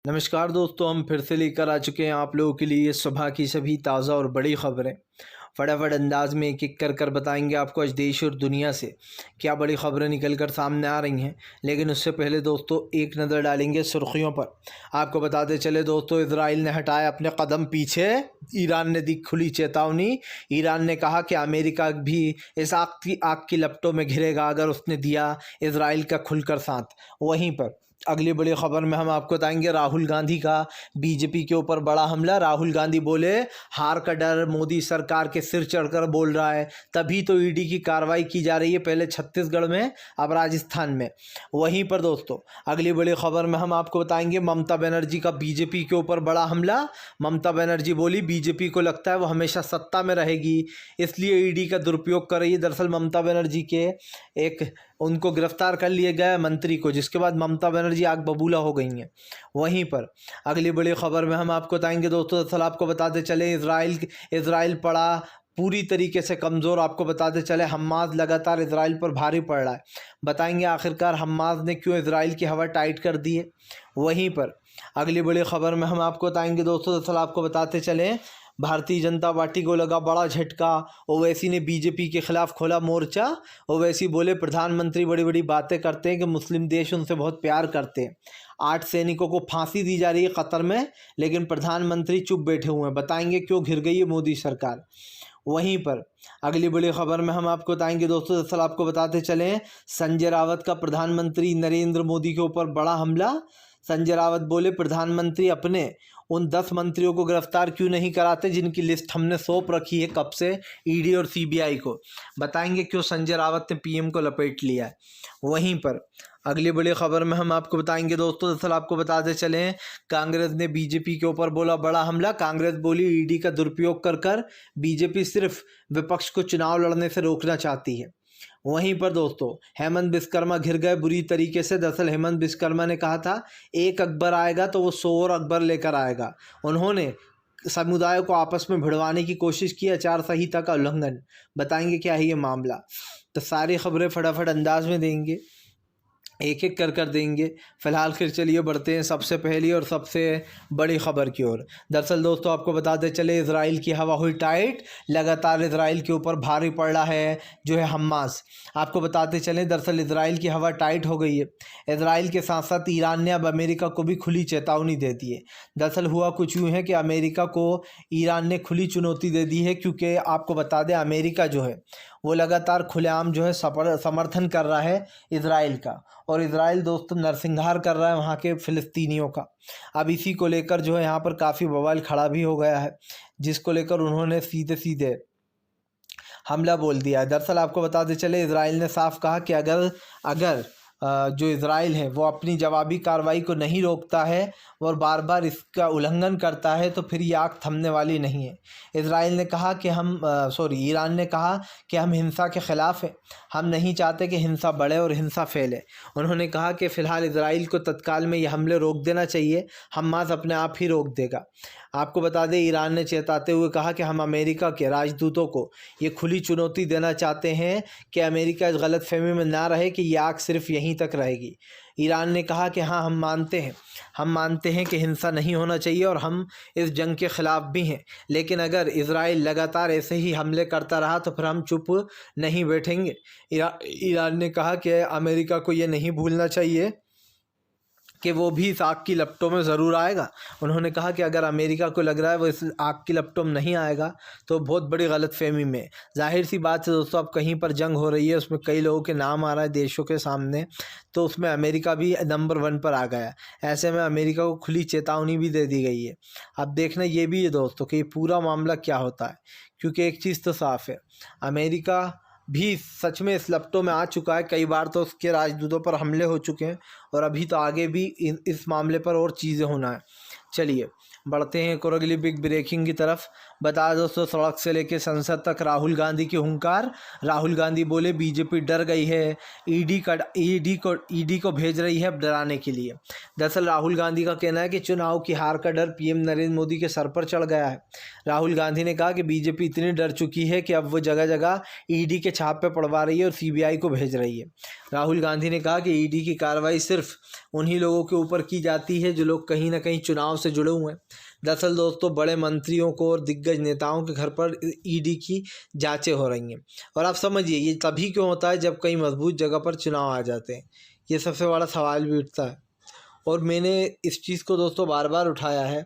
नमस्कार दोस्तों, हम फिर से लेकर आ चुके हैं आप लोगों के लिए सुबह की सभी ताज़ा और बड़ी ख़बरें। फटाफट अंदाज में एक एक कर बताएंगे आपको आज देश और दुनिया से क्या बड़ी ख़बरें निकल कर सामने आ रही हैं। लेकिन उससे पहले दोस्तों एक नज़र डालेंगे सुर्खियों पर। आपको बताते चले दोस्तों, इजराइल ने हटाया अपने कदम पीछे, ईरान ने दी खुली चेतावनी। ईरान ने कहा कि अमेरिका भी इस आग की लपटों में घिरेगा अगर उसने दिया इजराइल का खुलकर साथ। वहीं पर अगली बड़ी खबर में हम आपको बताएंगे राहुल गांधी का बीजेपी के ऊपर बड़ा हमला। राहुल गांधी बोले हार का डर मोदी सरकार के सिर चढ़कर बोल रहा है, तभी तो ईडी की कार्रवाई की जा रही है, पहले छत्तीसगढ़ में अब राजस्थान में। वहीं पर दोस्तों अगली बड़ी खबर में हम आपको बताएंगे ममता बनर्जी का बीजेपी के ऊपर बड़ा हमला। ममता बनर्जी बोली बीजेपी को लगता है वो हमेशा सत्ता में रहेगी, इसलिए ईडी का दुरुपयोग कर रही है। दरअसल ममता बनर्जी के एक उनको गिरफ्तार कर लिया गया मंत्री को, जिसके बाद ममता बनर्जी आग बबूला हो गई हैं। वहीं पर अगली बड़ी खबर में हम आपको बताएंगे दोस्तों, दरअसल आपको बताते चले इजराइल पड़ा पूरी तरीके से कमज़ोर। आपको बताते चले हमास लगातार इजराइल पर भारी पड़ रहा है। बताएंगे आखिरकार हमास ने क्यों इजराइल की हवा टाइट कर दी है। वहीं पर अगली बड़ी खबर में हम आपको बताएंगे दोस्तों, दरअसल आपको बताते चले भारतीय जनता पार्टी को लगा बड़ा झटका। ओवैसी ने बीजेपी के खिलाफ खोला मोर्चा। ओवैसी बोले प्रधानमंत्री बड़ी बड़ी बातें करते हैं कि मुस्लिम देश उनसे बहुत प्यार करते हैं। 8 सैनिकों को फांसी दी जा रही है कतर में, लेकिन प्रधानमंत्री चुप बैठे हुए हैं। बताएंगे क्यों घिर गई है मोदी सरकार। वहीं पर अगली बड़ी खबर में हम आपको बताएंगे दोस्तों, दरअसल आपको बताते चलें संजय रावत का प्रधानमंत्री नरेंद्र मोदी के ऊपर बड़ा हमला। संजय रावत बोले प्रधानमंत्री अपने उन 10 मंत्रियों को गिरफ्तार क्यों नहीं कराते जिनकी लिस्ट हमने सौंप रखी है कब से ईडी और सीबीआई को। बताएंगे क्यों संजय रावत ने पीएम को लपेट लिया है। वहीं पर अगली बड़ी खबर में हम आपको बताएंगे दोस्तों, दरअसल आपको बताते चलें कांग्रेस ने बीजेपी के ऊपर बोला बड़ा हमला। कांग्रेस बोली ईडी का दुरुपयोग कर बीजेपी सिर्फ विपक्ष को चुनाव लड़ने से रोकना चाहती है। वहीं पर दोस्तों हेमंत विश्वकर्मा घिर गए बुरी तरीके से। दरअसल हेमंत विश्वकर्मा ने कहा था एक अकबर आएगा तो वो 100 और अकबर लेकर आएगा। उन्होंने समुदाय को आपस में भिड़वाने की कोशिश की, आचार संहिता का उल्लंघन। बताएंगे क्या है ये मामला। तो सारी खबरें फटाफट अंदाज में देंगे, एक एक कर देंगे। फिलहाल फिर चलिए बढ़ते हैं सबसे पहली और सबसे बड़ी खबर की ओर। दरअसल दोस्तों आपको बताते चले इजराइल की हवा हुई टाइट, लगातार इजराइल के ऊपर भारी पड़ रहा है जो है हमास। आपको बताते चलें दरअसल इजराइल की हवा टाइट हो गई है। इजराइल के साथ साथ ईरान ने अब अमेरिका को भी खुली चेतावनी दे दी है। दरअसल हुआ कुछ यूँ है कि अमेरिका को ईरान ने खुली चुनौती दे दी है, क्योंकि आपको बता दें अमेरिका जो है वो लगातार खुलेआम जो है समर्थन कर रहा है इजराइल का, और इजराइल दोस्तों नरसंहार कर रहा है वहाँ के फ़िलिस्तीनियों का। अब इसी को लेकर जो है यहाँ पर काफ़ी बवाल खड़ा भी हो गया है, जिसको लेकर उन्होंने सीधे सीधे हमला बोल दिया है। दरअसल आपको बताते चले इजराइल ने साफ कहा कि अगर जो इजराइल है वो अपनी जवाबी कार्रवाई को नहीं रोकता है और बार बार इसका उल्लंघन करता है तो फिर ये आग थमने वाली नहीं है। इजराइल ने कहा कि ईरान ने कहा कि हम हिंसा के ख़िलाफ़ हैं, हम नहीं चाहते कि हिंसा बढ़े और हिंसा फैले। उन्होंने कहा कि फ़िलहाल इजराइल को तत्काल में ये हमले रोक देना चाहिए, हमास अपने आप ही रोक देगा। आपको बता दें ईरान ने चेताते हुए कहा कि हम अमेरिका के राजदूतों को ये खुली चुनौती देना चाहते हैं कि अमेरिका इस गलतफहमी में ना रहे कि ये आग सिर्फ यहीं तक रहेगी। ईरान ने कहा कि हाँ हम मानते हैं कि हिंसा नहीं होना चाहिए और हम इस जंग के ख़िलाफ़ भी हैं, लेकिन अगर इजराइल लगातार ऐसे ही हमले करता रहा तो फिर हम चुप नहीं बैठेंगे। ईरान ने कहा कि अमेरिका को ये नहीं भूलना चाहिए कि वो भी इस आग की लपटों में ज़रूर आएगा। उन्होंने कहा कि अगर अमेरिका को लग रहा है वो इस आग की लपटों में नहीं आएगा तो बहुत बड़ी गलतफहमी में। जाहिर सी बात है दोस्तों, अब कहीं पर जंग हो रही है, उसमें कई लोगों के नाम आ रहा है देशों के सामने, तो उसमें अमेरिका भी नंबर 1 पर आ गया। ऐसे में अमेरिका को खुली चेतावनी भी दे दी गई है। अब देखना ये भी है दोस्तों कि ये पूरा मामला क्या होता है, क्योंकि एक चीज़ तो साफ़ है, अमेरिका भी सच में इस लपटों में आ चुका है। कई बार तो उसके राजदूतों पर हमले हो चुके हैं और अभी तो आगे भी इस मामले पर और चीज़ें होना है। चलिए बढ़ते हैं एक और अगली बिग ब्रेकिंग की तरफ। बता दोस्तों, सड़क से लेकर संसद तक राहुल गांधी की हुंकार। राहुल गांधी बोले बीजेपी डर गई है, ईडी को भेज रही है डराने के लिए। दरअसल राहुल गांधी का कहना है कि चुनाव की हार का डर पीएम नरेंद्र मोदी के सर पर चढ़ गया है। राहुल गांधी ने कहा कि बीजेपी इतनी डर चुकी है कि अब वो जगह जगह ईडी के छाप पे पड़वा रही है और सीबीआई को भेज रही है। राहुल गांधी ने कहा कि ईडी की कार्रवाई सिर्फ उन्हीं लोगों के ऊपर की जाती है जो लोग कहीं ना कहीं चुनाव से जुड़े हुए हैं। दरअसल दोस्तों, बड़े मंत्रियों को और दिग्गज नेताओं के घर पर ईडी की जांचें हो रही हैं। और आप समझिए ये तभी क्यों होता है जब कई मजबूत जगह पर चुनाव आ जाते हैं। ये सबसे बड़ा सवाल भी उठता है। और मैंने इस चीज़ को दोस्तों बार बार उठाया है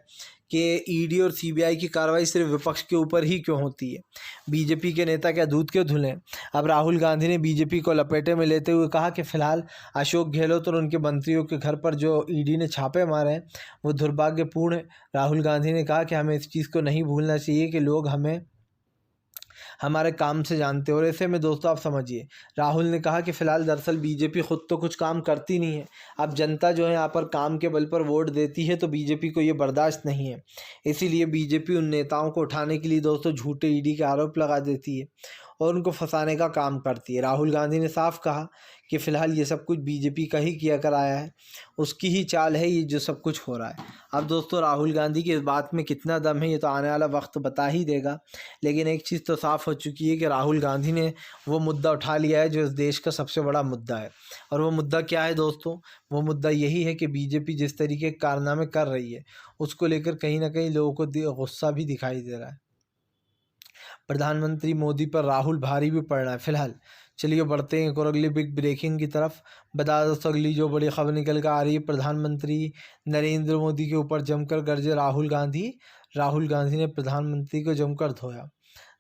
कि ईडी और सीबीआई की कार्रवाई सिर्फ विपक्ष के ऊपर ही क्यों होती है। बीजेपी के नेता क्या दूध क्यों धुलें। अब राहुल गांधी ने बीजेपी को लपेटे में लेते हुए कहा कि फिलहाल अशोक गहलोत और उनके मंत्रियों के घर पर जो ईडी ने छापे मारे हैं वो दुर्भाग्यपूर्ण है। राहुल गांधी ने कहा कि हमें इस चीज़ को नहीं भूलना चाहिए कि लोग हमें हमारे काम से जानते हो। और ऐसे में दोस्तों आप समझिए, राहुल ने कहा कि फ़िलहाल दरअसल बीजेपी खुद तो कुछ काम करती नहीं है। अब जनता जो है यहाँ पर काम के बल पर वोट देती है तो बीजेपी को ये बर्दाश्त नहीं है। इसीलिए बीजेपी उन नेताओं को उठाने के लिए दोस्तों झूठे ईडी के आरोप लगा देती है और उनको फंसाने का काम करती है। राहुल गांधी ने साफ कहा कि फ़िलहाल ये सब कुछ बीजेपी का ही किया कराया है, उसकी ही चाल है ये जो सब कुछ हो रहा है। अब दोस्तों राहुल गांधी की इस बात में कितना दम है ये तो आने वाला वक्त बता ही देगा। लेकिन एक चीज़ तो साफ़ हो चुकी है कि राहुल गांधी ने वो मुद्दा उठा लिया है जो इस देश का सबसे बड़ा मुद्दा है। और वो मुद्दा क्या है दोस्तों? वो मुद्दा यही है कि बीजेपी जिस तरीके के कारनामे कर रही है उसको लेकर कहीं ना कहीं लोगों को गुस्सा भी दिखाई दे रहा है। प्रधानमंत्री मोदी पर राहुल भारी भी पड़ रहा है फिलहाल। चलिए बढ़ते हैं एक और अगली बिग ब्रेकिंग की तरफ। बता दोस्तों अगली जो बड़ी खबर निकल कर आ रही है, प्रधानमंत्री नरेंद्र मोदी के ऊपर जमकर गरजे राहुल गांधी। राहुल गांधी ने प्रधानमंत्री को जमकर धोया।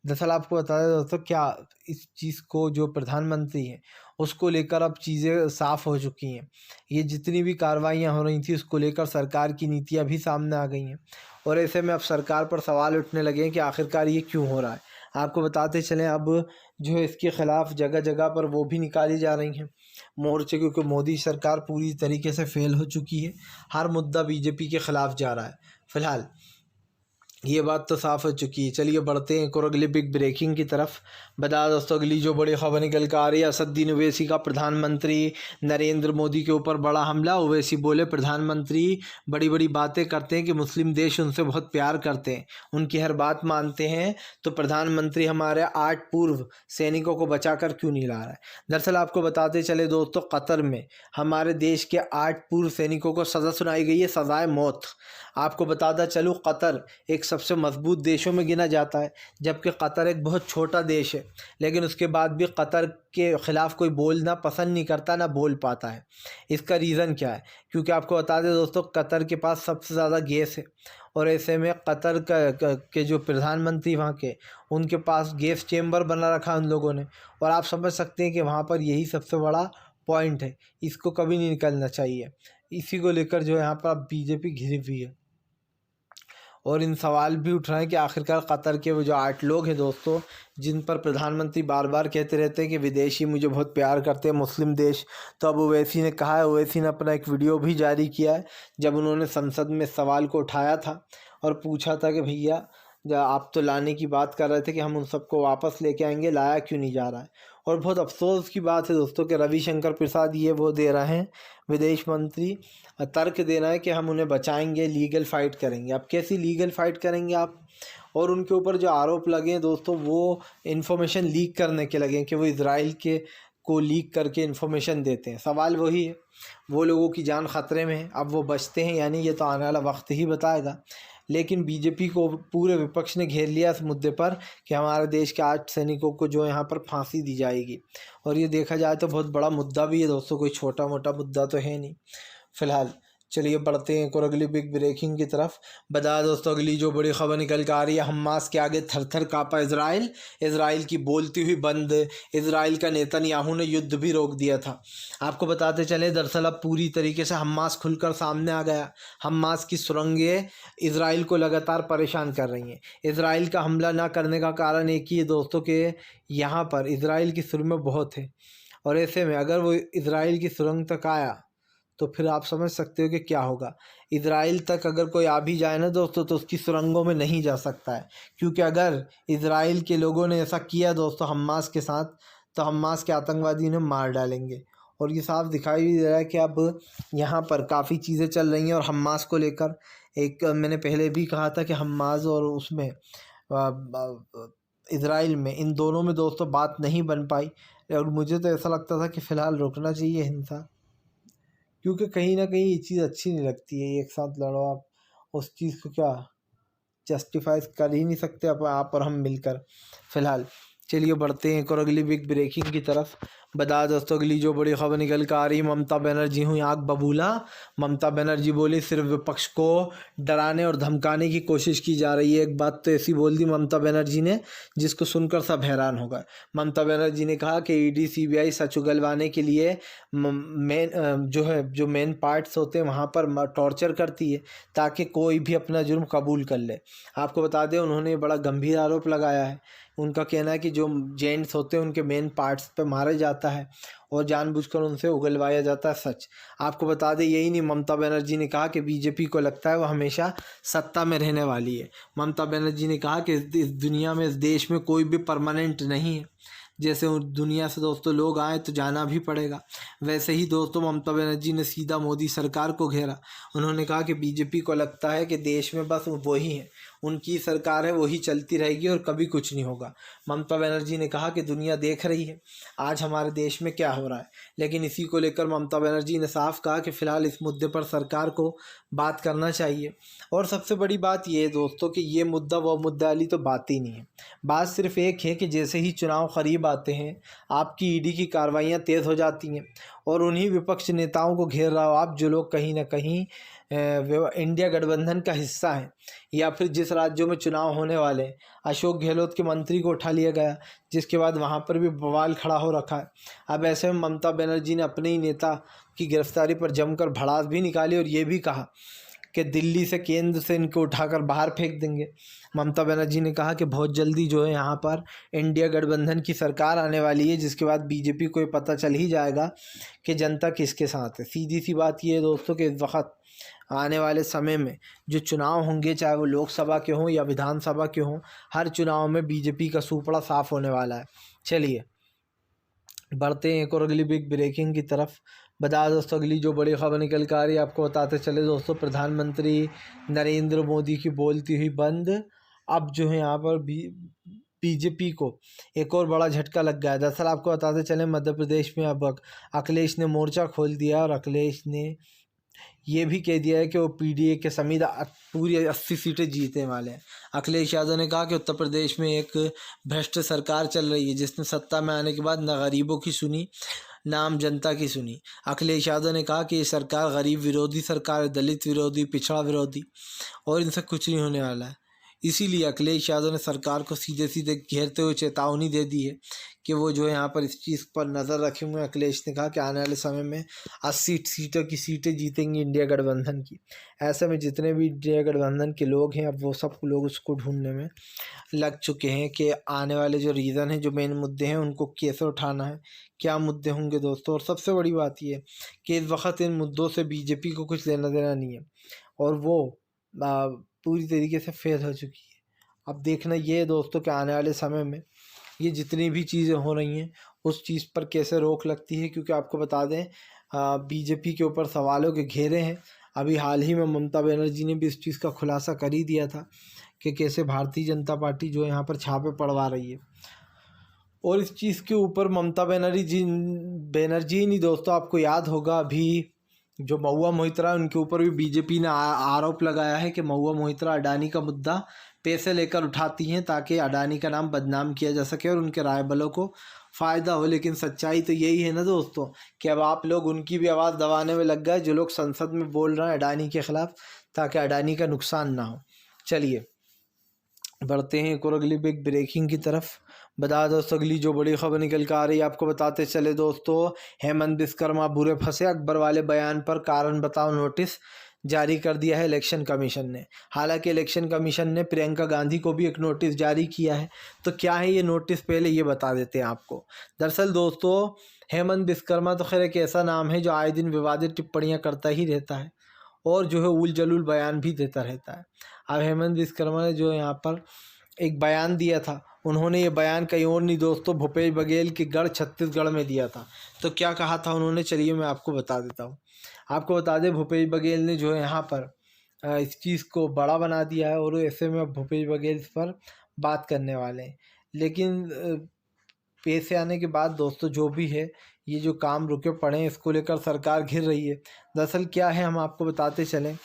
दरअसल आपको बता दें दोस्तों, क्या इस चीज़ को जो प्रधानमंत्री हैं उसको लेकर अब चीज़ें साफ़ हो चुकी हैं। ये जितनी भी कार्रवाइयाँ हो रही थी उसको लेकर सरकार की नीतियाँ भी सामने आ गई हैं। और ऐसे में अब सरकार पर सवाल उठने लगे हैं कि आखिरकार ये क्यों हो रहा है। आपको बताते चलें, अब जो है इसके ख़िलाफ़ जगह जगह पर वो भी निकाली जा रही हैं मोर्चे, क्योंकि मोदी सरकार पूरी तरीके से फेल हो चुकी है। हर मुद्दा बीजेपी के ख़िलाफ़ जा रहा है फ़िलहाल, ये बात तो साफ़ हो चुकी है। चलिए बढ़ते हैं एक और अगली बिग ब्रेकिंग की तरफ। बता दोस्तों अगली जो बड़ी खबर निकल कर आ रही है, असदुद्दीन ओवैसी का प्रधानमंत्री नरेंद्र मोदी के ऊपर बड़ा हमला। ओवैसी बोले प्रधानमंत्री बड़ी बड़ी बातें करते हैं कि मुस्लिम देश उनसे बहुत प्यार करते हैं, उनकी हर बात मानते हैं, तो प्रधानमंत्री हमारे 8 पूर्व सैनिकों को बचा कर क्यों नहीं ला रहा है। दरअसल आपको बताते चले दोस्तों, कतर में हमारे देश के 8 पूर्व सैनिकों को सज़ा सुनाई गई है, सज़ाए मौत। आपको बताता चलूँ, कतर एक सबसे मजबूत देशों में गिना जाता है, जबकि कतर एक बहुत छोटा देश है। लेकिन उसके बाद भी कतर के ख़िलाफ़ कोई बोलना पसंद नहीं करता, ना बोल पाता है। इसका रीज़न क्या है? क्योंकि आपको बता दें दोस्तों, कतर के पास सबसे ज़्यादा गैस है और ऐसे में कतर के जो प्रधानमंत्री वहाँ के, उनके पास गैस चेम्बर बना रखा उन लोगों ने। और आप समझ सकते हैं कि वहाँ पर यही सबसे बड़ा पॉइंट है, इसको कभी नहीं निकलना चाहिए। इसी को लेकर जो यहाँ पर बीजेपी घिरी हुई है और इन सवाल भी उठ रहे हैं कि आखिरकार कतर के वो जो 8 लोग हैं दोस्तों, जिन पर प्रधानमंत्री बार बार कहते रहते हैं कि विदेशी मुझे बहुत प्यार करते हैं, मुस्लिम देश। तो अब ओवैसी ने कहा है, ओवैसी ने अपना एक वीडियो भी जारी किया है जब उन्होंने संसद में सवाल को उठाया था और पूछा था कि भैया आप तो लाने की बात कर रहे थे कि हम उन सबको वापस लेके आएंगे, लाया क्यों नहीं जा रहा है। और बहुत अफसोस की बात है दोस्तों कि रविशंकर प्रसाद ये वो दे रहे हैं, विदेश मंत्री तर्क देना है कि हम उन्हें बचाएंगे, लीगल फ़ाइट करेंगे। अब कैसी लीगल फ़ाइट करेंगे आप? और उनके ऊपर जो आरोप लगे हैं दोस्तों, वो इन्फॉर्मेशन लीक करने के लगे हैं कि वो इजराइल के को लीक करके इन्फॉर्मेशन देते हैं। सवाल वही है, वो लोगों की जान ख़तरे में है, अब वो बचते हैं यानी ये तो आने वाला वक्त ही बताएगा। लेकिन बीजेपी को पूरे विपक्ष ने घेर लिया इस मुद्दे पर कि हमारे देश के 8 सैनिकों को जो यहाँ पर फांसी दी जाएगी। और ये देखा जाए तो बहुत बड़ा मुद्दा भी है दोस्तों, कोई छोटा मोटा मुद्दा तो है नहीं फ़िलहाल। चलिए बढ़ते हैं एक और अगली बिग ब्रेकिंग की तरफ। बता दोस्तों अगली जो बड़ी खबर निकल कर आ रही है, हमास के आगे थर थर काँपा इजराइल। इजराइल की बोलती हुई बंद। इजराइल का नेतन्याहू ने युद्ध भी रोक दिया था। आपको बताते चले, दरअसल अब पूरी तरीके से हमास खुलकर सामने आ गया। हमास की सुरंगें इजराइल को लगातार परेशान कर रही हैं। इजराइल का हमला ना करने का कारण एक ही है दोस्तों कि यहाँ पर इजराइल की सुरंगें बहुत है और ऐसे में अगर वो इजराइल की सुरंग तक आया तो फिर आप समझ सकते हो कि क्या होगा। इज़राइल तक अगर कोई आ भी जाए ना दोस्तों तो उसकी सुरंगों में नहीं जा सकता है, क्योंकि अगर इज़राइल के लोगों ने ऐसा किया दोस्तों हम्मास के साथ, तो हम्मास के आतंकवादी इन्हें मार डालेंगे। और ये साफ दिखाई भी दे रहा है कि अब यहाँ पर काफ़ी चीज़ें चल रही हैं। और हम्मास को लेकर एक मैंने पहले भी कहा था कि हम्मास और उसमें इज़राइल में, इन दोनों में दोस्तों बात नहीं बन पाई। और मुझे तो ऐसा लगता था कि फ़िलहाल रुकना चाहिए हिंसा, क्योंकि कहीं ना कहीं ये चीज़ अच्छी नहीं लगती है। एक साथ लड़ो आप, उस चीज़ को क्या जस्टिफाई कर ही नहीं सकते आप और हम मिलकर। फ़िलहाल चलिए बढ़ते हैं एक और अगली बिग ब्रेकिंग की तरफ। बता दोस्तों अगली जो बड़ी खबर निकल कर आ रही, ममता बनर्जी हुई आग बबूला। ममता बनर्जी बोली सिर्फ विपक्ष को डराने और धमकाने की कोशिश की जा रही है। एक बात तो ऐसी बोल दी ममता बनर्जी ने जिसको सुनकर सब हैरान हो गए। ममता बनर्जी ने कहा कि ईडी सीबीआई सच उगलवाने के लिए जो मेन पार्ट्स होते हैं वहाँ पर टॉर्चर करती है ताकि कोई भी अपना जुर्म कबूल कर ले। आपको बता दें उन्होंने बड़ा गंभीर आरोप लगाया है। उनका कहना है कि जो जेंट्स होते हैं उनके मेन पार्ट्स पे मारा जाता है और जानबूझकर उनसे उगलवाया जाता है सच। आपको बता दें यही नहीं, ममता बनर्जी ने कहा कि बीजेपी को लगता है वो हमेशा सत्ता में रहने वाली है। ममता बनर्जी ने कहा कि इस दुनिया में, इस देश में कोई भी परमानेंट नहीं है। जैसे दुनिया से दोस्तों लोग आए तो जाना भी पड़ेगा, वैसे ही दोस्तों ममता बनर्जी ने सीधा मोदी सरकार को घेरा। उन्होंने कहा कि बीजेपी को लगता है कि देश में बस वही है, उनकी सरकार है, वही चलती रहेगी और कभी कुछ नहीं होगा। ममता बनर्जी ने कहा कि दुनिया देख रही है आज हमारे देश में क्या हो रहा है, लेकिन इसी को लेकर ममता बनर्जी ने साफ कहा कि फ़िलहाल इस मुद्दे पर सरकार को बात करना चाहिए। और सबसे बड़ी बात ये है दोस्तों कि ये मुद्दा वो मुद्दा वाली तो बात ही नहीं है। बात सिर्फ एक है कि जैसे ही चुनाव करीब आते हैं आपकी ईडी की कार्रवाइयाँ तेज़ हो जाती हैं और उन्हीं विपक्ष नेताओं को घेर रहा हो आप, जो लोग कहीं ना कहीं इंडिया गठबंधन का हिस्सा है, या फिर जिस राज्यों में चुनाव होने वाले हैं। अशोक गहलोत के मंत्री को उठा लिया गया, जिसके बाद वहाँ पर भी बवाल खड़ा हो रखा है। अब ऐसे में ममता बनर्जी ने अपने ही नेता की गिरफ्तारी पर जमकर भड़ास भी निकाली और ये भी कहा कि दिल्ली से, केंद्र से इनको उठाकर बाहर फेंक देंगे। ममता बनर्जी ने कहा कि बहुत जल्दी जो है यहाँ पर इंडिया गठबंधन की सरकार आने वाली है, जिसके बाद बीजेपी को ये पता चल ही जाएगा कि जनता किसके साथ है। सीधी सी बात ये है दोस्तों कि इस वक्त आने वाले समय में जो चुनाव होंगे, चाहे वो लोकसभा के हों या विधानसभा के हों, हर चुनाव में बीजेपी का सूपड़ा साफ होने वाला है। चलिए बढ़ते हैं एक और अगली बिग ब्रेकिंग की तरफ। बता दोस्तों अगली जो बड़ी खबर निकल कर आ रही है आपको बताते चले दोस्तों, प्रधानमंत्री नरेंद्र मोदी की बोलती हुई बंद। अब जो है यहाँ पर बीजेपी को एक और बड़ा झटका लग गया है। दरअसल आपको बताते चले मध्य प्रदेश में अब अखिलेश ने मोर्चा खोल दिया और अखिलेश ने ये भी कह दिया है कि वो पीडीए के समेत पूरी 80 सीटें जीतने वाले हैं। अखिलेश यादव ने कहा कि उत्तर प्रदेश में एक भ्रष्ट सरकार चल रही है जिसने सत्ता में आने के बाद न गरीबों की सुनी न आम जनता की सुनी। अखिलेश यादव ने कहा कि ये सरकार गरीब विरोधी सरकार है, दलित विरोधी, पिछड़ा विरोधी, और इनसे कुछ नहीं होने वाला है। इसीलिए अखिलेश यादव ने सरकार को सीधे सीधे घेरते हुए चेतावनी दे दी है कि वो जो है यहाँ पर इस चीज़ पर नज़र रखे हुए हैं। अखिलेश ने कहा कि आने वाले समय में 80 सीटों की सीटें जीतेंगी इंडिया गठबंधन की। ऐसे में जितने भी इंडिया गठबंधन के लोग हैं अब वो सब लोग उसको ढूंढने में लग चुके हैं कि आने वाले जो रीज़न है, जो मेन मुद्दे हैं, उनको कैसे उठाना है, क्या मुद्दे होंगे दोस्तों। और सबसे बड़ी बात ये है कि इस वक्त इन मुद्दों से बीजेपी को कुछ लेना देना नहीं है और वो पूरी तरीके से फेल हो चुकी है। अब देखना ये है दोस्तों कि आने वाले समय में ये जितनी भी चीज़ें हो रही हैं उस चीज़ पर कैसे रोक लगती है, क्योंकि आपको बता दें बीजेपी के ऊपर सवालों के घेरे हैं। अभी हाल ही में ममता बनर्जी ने भी इस चीज़ का खुलासा कर ही दिया था कि कैसे भारतीय जनता पार्टी जो यहाँ पर छापे पड़वा रही है। और इस चीज़ के ऊपर ममता बनर्जी नहीं दोस्तों, आपको याद होगा अभी जो महुआ मोहित्रा, उनके ऊपर भी बीजेपी ने आरोप लगाया है कि महुआ मोहित्रा अडानी का मुद्दा पैसे लेकर उठाती हैं ताकि अडानी का नाम बदनाम किया जा सके और उनके राय बलों को फ़ायदा हो। लेकिन सच्चाई तो यही है ना दोस्तों कि अब आप लोग उनकी भी आवाज़ दबाने में लग गए, जो लोग संसद में बोल रहे हैं अडानी के ख़िलाफ़, ताकि अडानी का नुकसान ना हो। चलिए बढ़ते हैं एक और अगली बिग ब्रेकिंग की तरफ। बता दोस्तों अगली जो बड़ी खबर निकल कर आ रही है आपको बताते चले दोस्तों, हेमंत विश्वकर्मा बुरे फंसे, अकबर वाले बयान पर कारण बताओ नोटिस जारी कर दिया है इलेक्शन कमीशन ने। हालांकि इलेक्शन कमीशन ने प्रियंका गांधी को भी एक नोटिस जारी किया है। तो क्या है ये नोटिस, पहले ये बता देते हैं आपको। दरअसल दोस्तों हेमंत विश्वकर्मा तो खैर एक ऐसा नाम है जो आए दिन विवादित टिप्पणियां करता ही रहता है और जो है उल जलूल बयान भी देता रहता है। अब हेमंत विश्वकर्मा ने जो यहाँ पर एक बयान दिया था, उन्होंने ये बयान कहीं और नहीं दोस्तों, भूपेश बघेल के गढ़ छत्तीसगढ़ में दिया था। तो क्या कहा था उन्होंने, चलिए मैं आपको बता देता हूँ। आपको बता दें, भूपेश बघेल ने जो है यहाँ पर इस चीज़ को बड़ा बना दिया है, और ऐसे में भूपेश बघेल इस पर बात करने वाले हैं। लेकिन पेश आने के बाद दोस्तों जो भी है, ये जो काम रुके पड़े हैं, इसको लेकर सरकार घिर रही है। दरअसल क्या है, हम आपको बताते चलें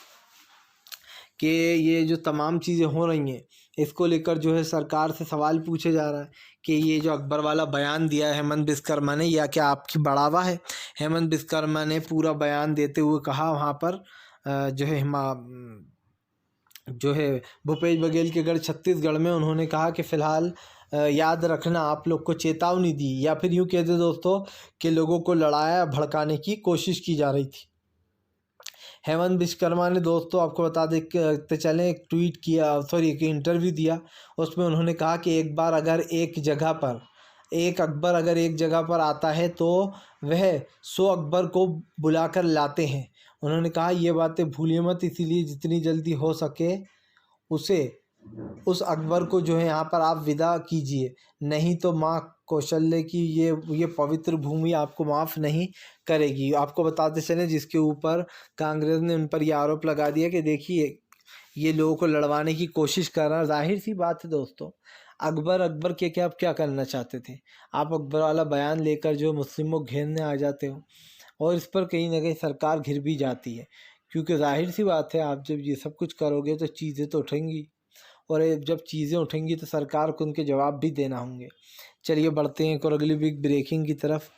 कि ये जो तमाम चीज़ें हो रही हैं, इसको लेकर जो है सरकार से सवाल पूछे जा रहा है कि ये जो अकबर वाला बयान दिया है हेमंत विश्वकर्मा ने, या क्या आपकी बढ़ावा है। हेमंत विश्वकर्मा ने पूरा बयान देते हुए कहा वहाँ पर जो है भूपेश बघेल के गढ़ छत्तीसगढ़ में, उन्होंने कहा कि फ़िलहाल याद रखना, आप लोग को चेतावनी दी, या फिर यूँ कहते दोस्तों कि लोगों को लड़ाया भड़काने की कोशिश की जा रही थी। हेमंत विश्वकर्मा ने दोस्तों आपको बता देते चलें, एक ट्वीट किया, सॉरी एक इंटरव्यू दिया। उसमें उन्होंने कहा कि एक अकबर अगर एक जगह पर आता है तो वह 100 अकबर को बुलाकर लाते हैं। उन्होंने कहा ये बातें भूलिए मत, इसीलिए जितनी जल्दी हो सके उस अकबर को जो है यहाँ पर आप विदा कीजिए, नहीं तो माँ कौशल्य की ये पवित्र भूमि आपको माफ़ नहीं करेगी। आपको बताते चलें, जिसके ऊपर कांग्रेस ने उन पर यह आरोप लगा दिया कि देखिए ये लोगों को लड़वाने की कोशिश कर रहा है। जाहिर सी बात है दोस्तों, अकबर के क्या आप क्या करना चाहते थे। आप अकबर वाला बयान लेकर जो मुस्लिमों को घेरने आ जाते हो, और इस पर कहीं ना कहीं सरकार घिर भी जाती है, क्योंकि जाहिर सी बात है आप जब ये सब कुछ करोगे तो चीज़ें तो उठेंगी, और जब चीज़ें उठेंगी तो सरकार को उनके जवाब भी देना होंगे। चलिए बढ़ते हैं एक और अगली बिग ब्रेकिंग की तरफ।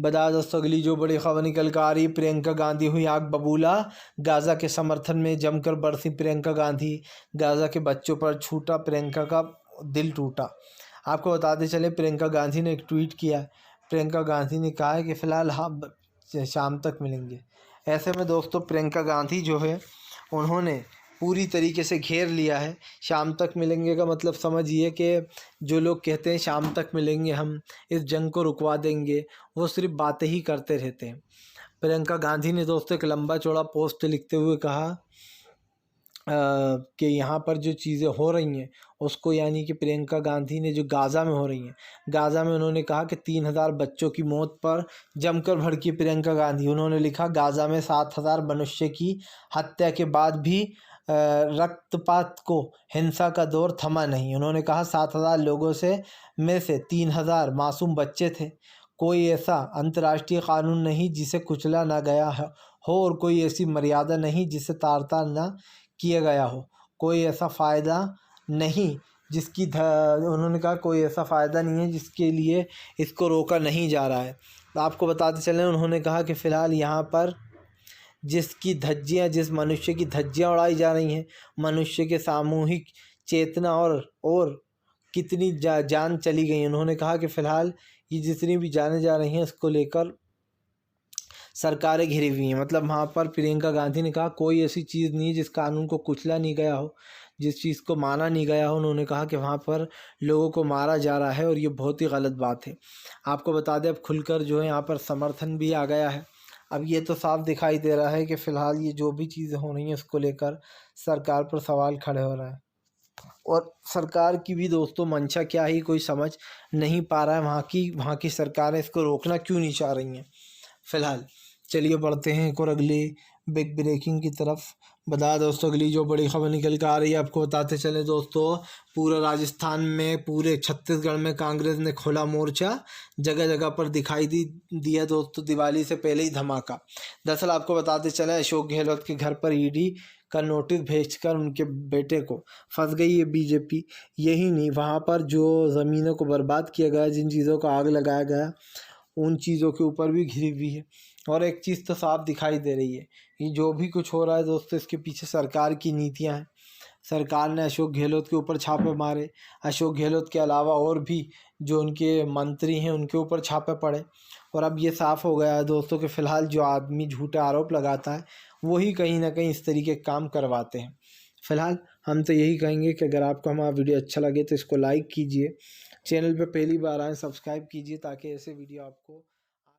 बता दोस्तों अगली जो बड़ी खबर निकल कर आ रही, प्रियंका गांधी हुई आग बबूला, गाज़ा के समर्थन में जमकर बरसी प्रियंका गांधी, गाज़ा के बच्चों पर छूटा प्रियंका का दिल टूटा। आपको बताते चले, प्रियंका गांधी ने एक ट्वीट किया। प्रियंका गांधी ने कहा है कि फ़िलहाल हम शाम तक मिलेंगे। ऐसे में दोस्तों प्रियंका गांधी जो है, उन्होंने पूरी तरीके से घेर लिया है। शाम तक मिलेंगे का मतलब समझिए कि जो लोग कहते हैं शाम तक मिलेंगे, हम इस जंग को रुकवा देंगे, वो सिर्फ बातें ही करते रहते हैं। प्रियंका गांधी ने दोस्तों एक लंबा चौड़ा पोस्ट लिखते हुए कहा कि यहाँ पर जो चीज़ें हो रही हैं उसको, यानी कि प्रियंका गांधी ने जो गाज़ा में हो रही हैं, गाज़ा में उन्होंने कहा कि 3000 बच्चों की मौत पर जमकर भड़की प्रियंका गांधी। उन्होंने लिखा, गाज़ा में 7000 मनुष्य की हत्या के बाद भी रक्तपात को हिंसा का दौर थमा नहीं। उन्होंने कहा 7000 लोगों में से 3000 मासूम बच्चे थे। कोई ऐसा अंतर्राष्ट्रीय कानून नहीं जिसे कुचला ना गया हो, और कोई ऐसी मर्यादा नहीं जिसे तार-तार ना किया गया हो। कोई ऐसा फ़ायदा नहीं जिसकी उन्होंने कहा कोई ऐसा फ़ायदा नहीं है जिसके लिए इसको रोका नहीं जा रहा है। तो आपको बताते चलें, उन्होंने कहा कि फ़िलहाल यहाँ पर जिस मनुष्य की धज्जियाँ उड़ाई जा रही हैं, मनुष्य के सामूहिक चेतना और कितनी जान चली गई। उन्होंने कहा कि फ़िलहाल ये जितनी भी जानें जा रही हैं, इसको लेकर सरकारें घिरी हुई हैं। मतलब वहाँ पर प्रियंका गांधी ने कहा कोई ऐसी चीज़ नहीं जिस कानून को कुचला नहीं गया हो, जिस चीज़ को माना नहीं गया हो। उन्होंने कहा कि वहाँ पर लोगों को मारा जा रहा है, और ये बहुत ही गलत बात है। आपको बता दें, अब खुलकर जो है यहाँ पर समर्थन भी आ गया है। अब ये तो साफ दिखाई दे रहा है कि फ़िलहाल ये जो भी चीज़ें हो रही हैं उसको लेकर सरकार पर सवाल खड़े हो रहा है, और सरकार की भी दोस्तों मंशा क्या ही कोई समझ नहीं पा रहा है। वहाँ की सरकारें इसको रोकना क्यों नहीं चाह रही हैं फ़िलहाल। चलिए बढ़ते हैं एक और अगली बिग ब्रेकिंग की तरफ। बता दोस्तों अगली जो बड़ी खबर निकल कर आ रही है, आपको बताते चले दोस्तों, पूरा राजस्थान में, पूरे छत्तीसगढ़ में कांग्रेस ने खोला मोर्चा। जगह जगह पर दिखाई दिया दोस्तों दिवाली से पहले ही धमाका। दरअसल आपको बताते चले, अशोक गहलोत के घर पर ईडी का नोटिस भेजकर उनके बेटे को फंस गई है बीजेपी। यही नहीं, वहाँ पर जो ज़मीनों को बर्बाद किया गया, जिन चीज़ों को आग लगाया गया, उन चीज़ों के ऊपर भी घिरी हुई है। और एक चीज़ तो साफ दिखाई दे रही है, ये जो भी कुछ हो रहा है दोस्तों, इसके पीछे सरकार की नीतियां हैं। सरकार ने अशोक गहलोत के ऊपर छापे मारे, अशोक गहलोत के अलावा और भी जो उनके मंत्री हैं उनके ऊपर छापे पड़े, और अब ये साफ़ हो गया है दोस्तों कि फ़िलहाल जो आदमी झूठे आरोप लगाता है वही कहीं ना कहीं इस तरीके के काम करवाते हैं। फ़िलहाल हम तो यही कहेंगे कि अगर आपको हमारा वीडियो अच्छा लगे तो इसको लाइक कीजिए, चैनल पर पहली बार आए सब्सक्राइब कीजिए, ताकि ऐसे वीडियो आपको